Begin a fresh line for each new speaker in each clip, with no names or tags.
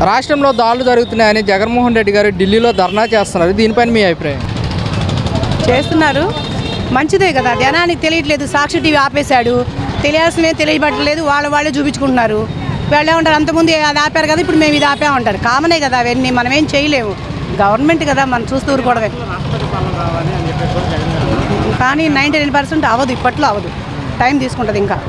రాష్ట్రంలో దాడులు జరుగుతున్నాయని జగన్మోహన్ రెడ్డి గారు ఢిల్లీలో ధర్నా చేస్తున్నారు. దీనిపైన మీ అభిప్రాయం?
చేస్తున్నారు, మంచిదే కదా. జనానికి తెలియట్లేదు, సాక్షి టీవీ ఆపేశాడు, తెలియాల్సినవి తెలియబట్టలేదు, వాళ్ళే చూపించుకుంటున్నారు. వాళ్ళు ఏమంటారు, అంతకుముందు అది ఆపారు కదా, ఇప్పుడు మేము ఇది ఆపామంటారు. కామనే కదా అవన్నీ, మనం ఏం చేయలేము. గవర్నమెంట్ కదా, మనం చూస్తూ ఊరుకోవడమే. కానీ 99% అవ్వదు, ఇప్పట్లో అవ్వదు, టైం తీసుకుంటుంది ఇంకా.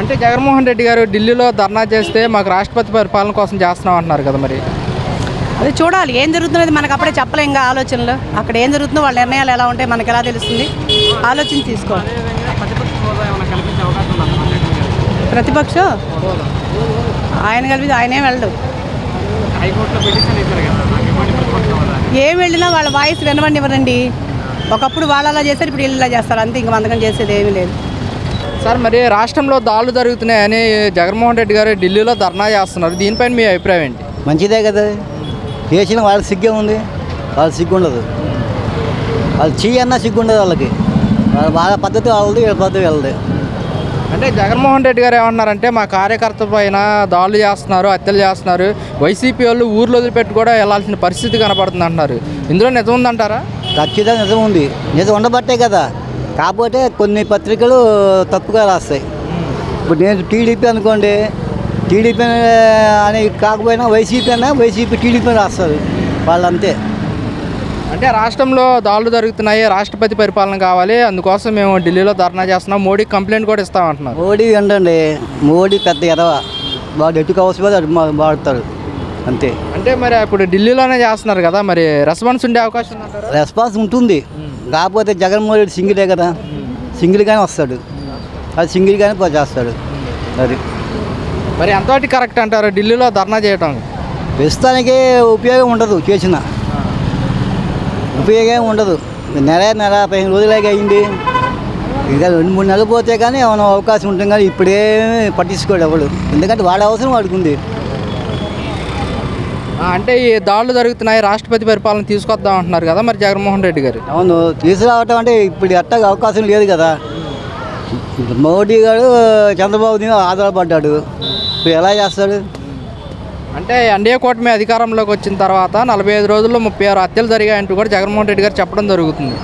అంటే జగన్మోహన్ రెడ్డి గారు ఢిల్లీలో ధర్నా చేస్తే మాకు రాష్ట్రపతి పరిపాలన కోసం చేస్తున్నాం అంటున్నారు కదా, మరి
అది చూడాలి ఏం జరుగుతున్నది. మనకు అప్పుడే చెప్పలేం ఇంకా ఆలోచనలు. అక్కడ ఏం జరుగుతుందో వాళ్ళ నిర్ణయాలు ఎలా ఉంటాయి మనకు ఎలా తెలుస్తుంది, ఆలోచన తీసుకోవాలి. ప్రతిపక్షం ఆయన కలిపి ఆయనే వెళ్ళడు. ఏం వెళ్ళినా వాళ్ళ వాయిస్ వినవండి. ఒకప్పుడు వాళ్ళు అలా చేస్తారు, ఇప్పుడు వీళ్ళు ఇలా చేస్తారు, అంతే. ఇంక మందకం చేసేది ఏమీ లేదు.
సార్, మరి రాష్ట్రంలో దాడులు జరుగుతున్నాయని జగన్మోహన్ రెడ్డి గారు ఢిల్లీలో ధర్నా చేస్తున్నారు. దీనిపైన మీ అభిప్రాయం ఏంటి?
మంచిదే కదా, చేసిన వాళ్ళకి సిగ్గే ఉంది, వాళ్ళకి సిగ్గు ఉండదు. వాళ్ళు చెయ్యన్నా సిగ్గు ఉండదు వాళ్ళకి. వాళ్ళ పద్ధతి వాళ్ళది, వీళ్ళ పద్ధతి వాళ్ళది.
అంటే జగన్మోహన్ రెడ్డి గారు ఏమన్నారంటే మా కార్యకర్త పైన దాడులు చేస్తున్నారు, హత్యలు చేస్తున్నారు, వైసీపీ వాళ్ళు ఊర్లో వదిలిపెట్టి కూడా వెళ్ళాల్సిన పరిస్థితి కనపడుతుంది అంటున్నారు. ఇందులో నిజం ఉందంటారా?
ఖచ్చితంగా నిజం ఉంది. నిజం ఉండబట్టే కదా. కాకపోతే కొన్ని పత్రికలు తప్పుగా రాస్తాయి. ఇప్పుడు నేను టీడీపీ అనుకోండి, టీడీపీ అని కాకపోయినా వైసీపీ టీడీపీ రాస్తారు వాళ్ళంతే.
అంటే రాష్ట్రంలో దాడులు జరుగుతున్నాయి, రాష్ట్రపతి పరిపాలన కావాలి, అందుకోసం మేము ఢిల్లీలో ధర్నా చేస్తున్నాం, మోడీకి కంప్లైంట్ కూడా ఇస్తామంటున్నారు.
మోడీ ఏంటండి, మోడీ పెద్ద ఎదవ, వాడు ఎటు కావచ్చు అది వాడతాడు అంతే.
అంటే మరి ఇప్పుడు ఢిల్లీలోనే చేస్తున్నారు కదా, మరి రెస్పాన్స్ ఉండే అవకాశం ఉందంటారా?
రెస్పాన్స్ ఉంటుంది, కాకపోతే జగన్మోహన్ రెడ్డి సింగిలే కదా, సింగిల్గానే వస్తాడు, అది సింగిల్గానే చేస్తాడు. అది
మరి ఎంతటి కరెక్ట్ అంటారు ఢిల్లీలో ధర్నా చేయడం?
ప్రస్తుతానికి ఉపయోగం ఉండదు, చేసిన ఉపయోగం ఉండదు. నెల 15 రోజులాగా అయింది, ఇంకా 2-3 నెలలు పోతే కానీ ఏమైనా అవకాశం ఉంటుంది. కానీ ఇప్పుడేమీ పట్టించుకోడు ఎవడు, ఎందుకంటే వాడి అవసరం వాడికి ఉంది.
అంటే ఈ దాడులు జరుగుతున్నాయి, రాష్ట్రపతి పరిపాలన తీసుకొద్దాం అంటున్నారు కదా మరి జగన్మోహన్ రెడ్డి గారు.
అవును, తీసుకురావటం అంటే ఇప్పుడు ఎట్టగా అవకాశం లేదు కదా. మోడీ గారు చంద్రబాబు ఆధారపడ్డాడు, ఇప్పుడు ఎలా చేస్తాడు?
అంటే ఎన్డీఏ కూటమి అధికారంలోకి వచ్చిన తర్వాత 45 రోజుల్లో 36 హత్యలు జరిగాయంటూ కూడా జగన్మోహన్ రెడ్డి గారు చెప్పడం జరుగుతుంది.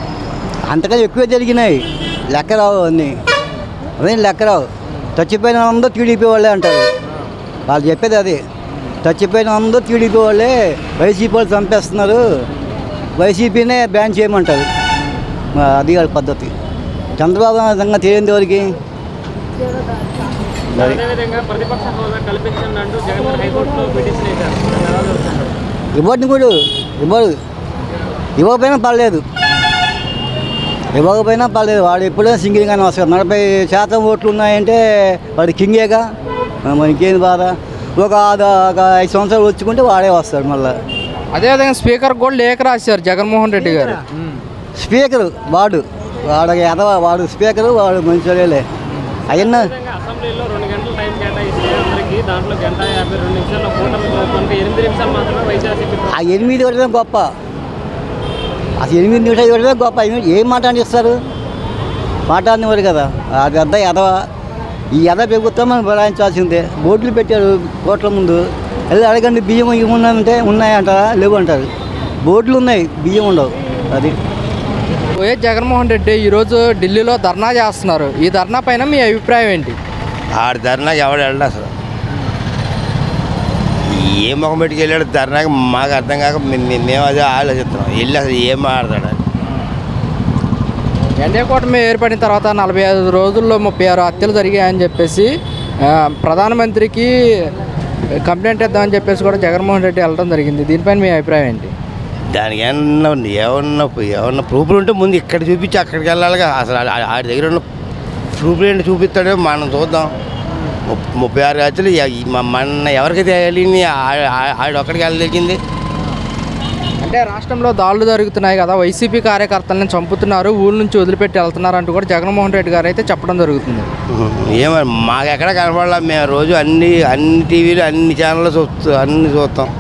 అంతగా ఎక్కువే జరిగినాయి, లెక్క రావు అన్నీ, అదేం లెక్క రావు. చచ్చిపోయిన అందరూ టీడీపీ వాళ్ళే అంటారు, వాళ్ళు చెప్పేది అది. చచ్చిపోయిన అందరూ టీడీపీ వాళ్ళే, వైసీపీ వాళ్ళు చంపేస్తున్నారు, వైసీపీనే బ్యాన్ చేయమంటారు. అది వాళ్ళ పద్ధతి. చంద్రబాబు సంగతి తెలియని ఎవరికి. ఇవ్వటిని కూడా ఇవ్వకపోయినా పర్లేదు, వాడు ఎప్పుడైనా సింగిల్గానే వస్తాడు. 40% ఓట్లు ఉన్నాయంటే వాడు కింగేగా, మనకేం బాధ. ఒక 5 సంవత్సరాలు వచ్చుకుంటే వాడే వస్తాడు మళ్ళీ.
అదేవిధంగా స్పీకర్ కూడా లేఖ రాశారు జగన్మోహన్ రెడ్డి గారు.
స్పీకరు వాడు ఎదవ, వాడు స్పీకరు, వాడు మంచివాళ్ళే. అవన్నీ
అసెంబ్లీలో 2 గంటల టైం కేటాయిస్తే అందరికీ దాంట్లో 1:52 కూటమి 8 నిమిషాలు మాత్రమే వైసీపీ.
ఆ 8 ఇవ్వడమే గొప్ప, అసలు 8 నిమిషాలు ఇవ్వడమే గొప్ప. ఏం మాట్లాడిస్తారు, మాట్లాడినవారు కదా. అది పెద్ద ఎదవ. ఈ ఎద ప్రభుత్వం మనం భరాయించాల్సిందే. బోర్డులు పెట్టారు కోట్ల ముందు, వెళ్ళి అడగండి బియ్యం ఇవ్వమంటే ఉన్నాయంటారా, లేవు అంటారు. బోర్డులు ఉన్నాయి, బియ్యం ఉండవు. అది
వైఎస్ జగన్మోహన్ రెడ్డి ఈరోజు ఢిల్లీలో ధర్నా చేస్తున్నారు. ఈ ధర్నా పైన మీ అభిప్రాయం ఏంటి?
ఆడు ధర్నాకి ఎవడు వెళ్ళడు అసలు. ఏ ముఖం పెట్టుకు వెళ్ళాడు ధర్నాకి, మాకు అర్థం కాక మేము అదే ఆలోచిస్తున్నాం. వెళ్ళి అసలు ఏం మాట్లాడతాడు?
ఎన్డీఏ కూటమి ఏర్పడిన తర్వాత 45 రోజుల్లో 36 హత్యలు జరిగాయని చెప్పేసి ప్రధానమంత్రికి కంప్లైంట్ ఇద్దామని చెప్పేసి కూడా జగన్మోహన్ రెడ్డి వెళ్ళడం జరిగింది. దీనిపైన మీ అభిప్రాయం ఏంటి?
దానికి ఏమన్నా ప్రూఫ్లు ఉంటే ముందు ఇక్కడ చూపించి అక్కడికి వెళ్ళాలిగా. అసలు ఆడి దగ్గర ఉన్న ప్రూఫ్లు ఏంటి చూపిస్తాడో మనం చూద్దాం. 36 హత్యలు మన ఎవరికైతే వెళ్ళింది, ఆడు ఒక్కడికి వెళ్ళగలిగింది.
అంటే రాష్ట్రంలో దాడులు జరుగుతున్నాయి కదా, వైసీపీ కార్యకర్తలను చంపుతున్నారు, ఊళ్ళ నుంచి వదిలిపెట్టి వెళ్తున్నారు అంటూ కూడా జగన్మోహన్ రెడ్డి గారు అయితే చెప్పడం జరుగుతుంది.
ఏమో మాకు ఎక్కడ కనపడాల, మేము రోజు అన్ని టీవీలు అన్ని ఛానళ్ళు చూస్తాం.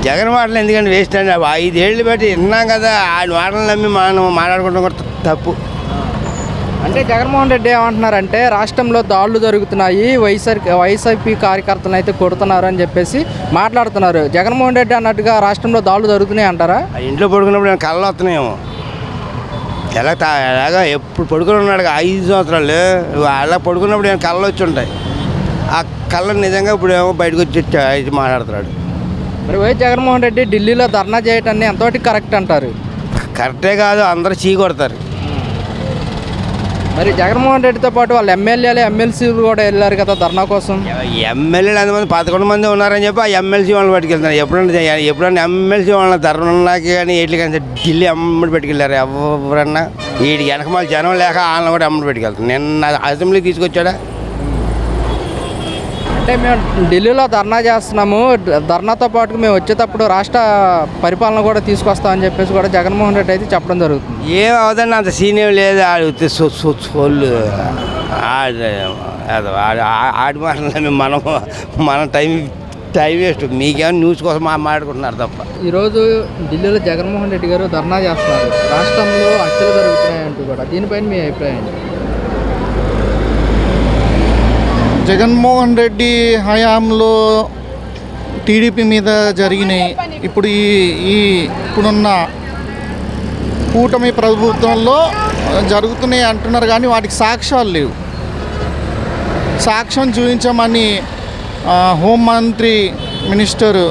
జగన్ మాటలు ఎందుకంటే వేస్ట్ అండి. 5 ఏళ్ళు బట్టి విన్నాం కదా, ఆయన మాటలు నమ్మి మనం మాట్లాడుకుంటాం కూడా తప్పు.
అంటే జగన్మోహన్ రెడ్డి ఏమంటున్నారంటే రాష్ట్రంలో దాడులు జరుగుతున్నాయి, వైసీపీ కార్యకర్తలను అయితే కొడుతున్నారు అని చెప్పేసి మాట్లాడుతున్నారు. జగన్మోహన్ రెడ్డి అన్నట్టుగా రాష్ట్రంలో దాడులు జరుగుతున్నాయి అంటారా?
ఆ ఇంట్లో పడుకున్నప్పుడు నేను కళ్ళు వస్తున్నాయేమో. ఎలాగా ఎప్పుడు పడుకుని ఉన్నాడు 5 సంవత్సరాలు అలా పడుకున్నప్పుడు నేను కళ్ళు వచ్చి ఉంటాయి. ఆ కళ్ళు నిజంగా ఇప్పుడు ఏమో బయటకు వచ్చి మాట్లాడుతున్నాడు.
మరి వైఎస్ జగన్మోహన్ రెడ్డి ఢిల్లీలో ధర్నా చేయటాన్ని ఎంతవరకు కరెక్ట్ అంటారు?
కరెక్టే కాదు, అందరూ చీ కొడతారు.
మరి జగన్మోహన్ రెడ్డితో పాటు వాళ్ళ ఎమ్మెల్యేలు ఎమ్మెల్సీలు కూడా వెళ్ళారు కదా ధర్నా కోసం.
ఎమ్మెల్యేలు ఎంతమంది 11 మంది ఉన్నారని చెప్పి ఆ ఎమ్మెల్సీ వాళ్ళని పట్టుకెళ్తున్నారు. ఎప్పుడన్నా ఎమ్మెల్సీ వాళ్ళని ధర్నాకి కానీ వీటికి కానీ ఢిల్లీ అమ్మడి పెట్టుకెళ్ళారు. ఎవరన్నా వీటికి వెనకమాల జనం లేక వాళ్ళని కూడా అమ్మడి పెట్టుకెళ్తారు. నిన్న అసెంబ్లీకి తీసుకొచ్చాడా?
అంటే మేము ఢిల్లీలో ధర్నా చేస్తున్నాము, ధర్నాతో పాటు మేము వచ్చేటప్పుడు రాష్ట్ర పరిపాలన కూడా తీసుకొస్తామని చెప్పేసి కూడా జగన్మోహన్ రెడ్డి అయితే చెప్పడం జరుగుతుంది.
ఏం అవదండి, అంత సీన్ ఏం లేదు. ఆడితే సోళ్ళు ఆడి మాటలు మనం టైం వేస్ట్. మీకేమైనా న్యూస్ కోసం మాట్లాడుకుంటున్నారు తప్ప.
ఈరోజు ఢిల్లీలో జగన్మోహన్ రెడ్డి గారు ధర్నా చేస్తున్నారు, రాష్ట్రంలో హత్యలు జరుగుతున్నాయంటూ కూడా. దీనిపైన మీ అభిప్రాయం?
జగన్మోహన్ రెడ్డి హయాంలో టీడీపీ మీద జరిగినాయి. ఇప్పుడున్న కూటమి ప్రభుత్వంలో జరుగుతున్నాయి అంటున్నారు, కానీ వాటికి సాక్ష్యాలు లేవు. సాక్ష్యం చూపించమని హోంమంత్రి మినిస్టర్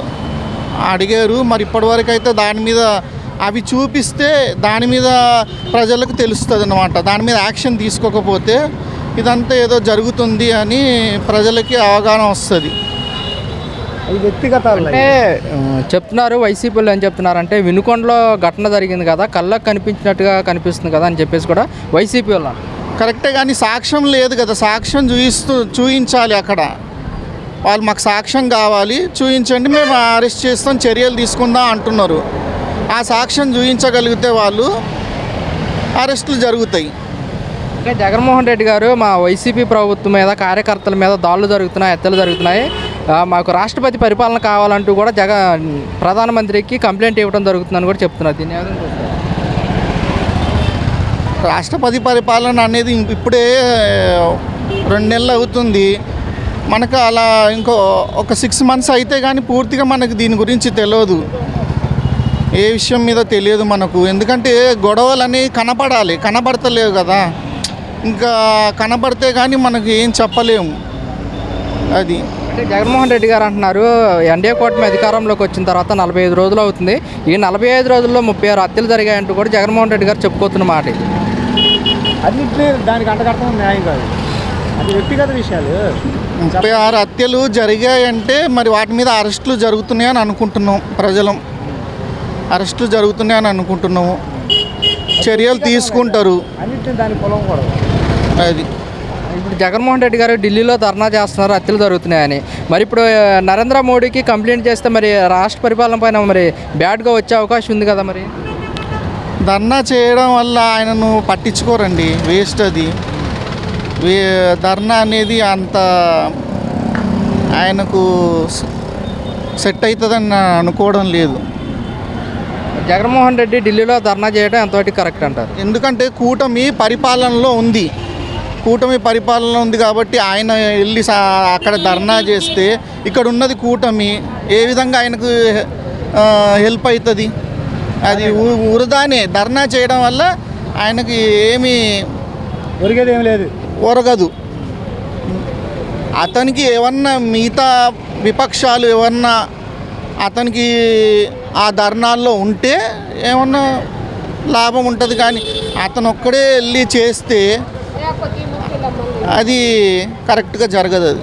అడిగారు. మరి ఇప్పటివరకు అయితే దాని మీద అవి చూపిస్తే దాని మీద ప్రజలకు తెలుస్తుంది అన్నమాట. దాని మీద యాక్షన్ తీసుకోకపోతే ఇదంతా ఏదో జరుగుతుంది అని ప్రజలకి అవగాహన వస్తుంది.
అంటే చెప్తున్నారు వైసీపీలో ఏం చెప్తున్నారు అంటే వినుకొండలో ఘటన జరిగింది కదా, కళ్ళకు కనిపించినట్టుగా కనిపిస్తుంది కదా అని చెప్పేసి కూడా వైసీపీ వాళ్ళు.
కరెక్టే, కానీ సాక్ష్యం లేదు కదా. సాక్ష్యం చూపించాలి అక్కడ. వాళ్ళు మాకు సాక్ష్యం కావాలి, చూపించండి, మేము అరెస్ట్ చేస్తాం, చర్యలు తీసుకుందాం అంటున్నారు. ఆ సాక్ష్యం చూపించగలిగితే వాళ్ళు అరెస్టులు జరుగుతాయి.
అంటే జగన్మోహన్ రెడ్డి గారు మా వైసీపీ ప్రభుత్వం మీద కార్యకర్తల మీద దాడులు జరుగుతున్నాయి, హత్యలు జరుగుతున్నాయి, మాకు రాష్ట్రపతి పరిపాలన కావాలంటూ కూడా ప్రధానమంత్రికి కంప్లైంట్ ఇవ్వడం జరుగుతుందని కూడా చెప్తున్నారు. దీన్ని
రాష్ట్రపతి పరిపాలన అనేది ఇప్పుడే 2 నెలలు అవుతుంది. మనకు అలా ఒక 6 months అయితే కానీ పూర్తిగా మనకు దీని గురించి తెలియదు. ఏ విషయం మీద తెలియదు మనకు. ఎందుకంటే గొడవలు అనేవి కనబడతలేవు కదా. ఇంకా కనబడితే కానీ మనకు ఏం చెప్పలేము. అది
అంటే జగన్మోహన్ రెడ్డి గారు అంటున్నారు ఎన్డీఏ కూటమి అధికారంలోకి వచ్చిన తర్వాత 45 రోజులు అవుతుంది, ఈ 45 రోజుల్లో 36 హత్యలు జరిగాయంటూ కూడా జగన్మోహన్ రెడ్డి గారు చెప్పుకోతున్న మాట.
అన్నింటినీ దానికి అంటగట్టడం న్యాయం కాదు, అది వ్యక్తిగత విషయాలు.
36 హత్యలు జరిగాయంటే మరి వాటి మీద అరెస్టులు జరుగుతున్నాయని అనుకుంటున్నాం. ప్రజలం అరెస్టులు జరుగుతున్నాయని అనుకుంటున్నాము. చర్యలు తీసుకుంటారు.
అన్నింటినీ దాని పొలం కూడా
అది.
ఇప్పుడు జగన్మోహన్ రెడ్డి గారు ఢిల్లీలో ధర్నా చేస్తున్నారు, హత్యలు జరుగుతున్నాయని. మరి ఇప్పుడు నరేంద్ర మోడీకి కంప్లైంట్ చేస్తే మరి రాష్ట్ర పరిపాలన పైన మరి బ్యాడ్గా వచ్చే అవకాశం ఉంది కదా. మరి
ధర్నా చేయడం వల్ల ఆయనను పట్టించుకోరండి, వేస్ట్. అది ధర్నా అనేది అంత ఆయనకు సెట్ అవుతుందని అనుకోవడం లేదు.
జగన్మోహన్ రెడ్డి ఢిల్లీలో ధర్నా చేయడం ఎంతవరకు కరెక్ట్ అంటారు?
ఎందుకంటే కూటమి పరిపాలనలో ఉంది కాబట్టి ఆయన వెళ్ళి అక్కడ ధర్నా చేస్తే ఇక్కడ ఉన్నది కూటమి, ఏ విధంగా ఆయనకు హెల్ప్ అవుతుంది? అది వృధానే. ధర్నా చేయడం వల్ల ఆయనకి ఏమీ ఒరగదు. అతనికి ఏమన్నా మిగతా విపక్షాలు ఏమన్నా అతనికి ఆ ధర్నాల్లో ఉంటే ఏమన్నా లాభం ఉంటుంది, కానీ అతను ఒక్కడే వెళ్ళి చేస్తే అది కరెక్ట్గా జరగదు. అది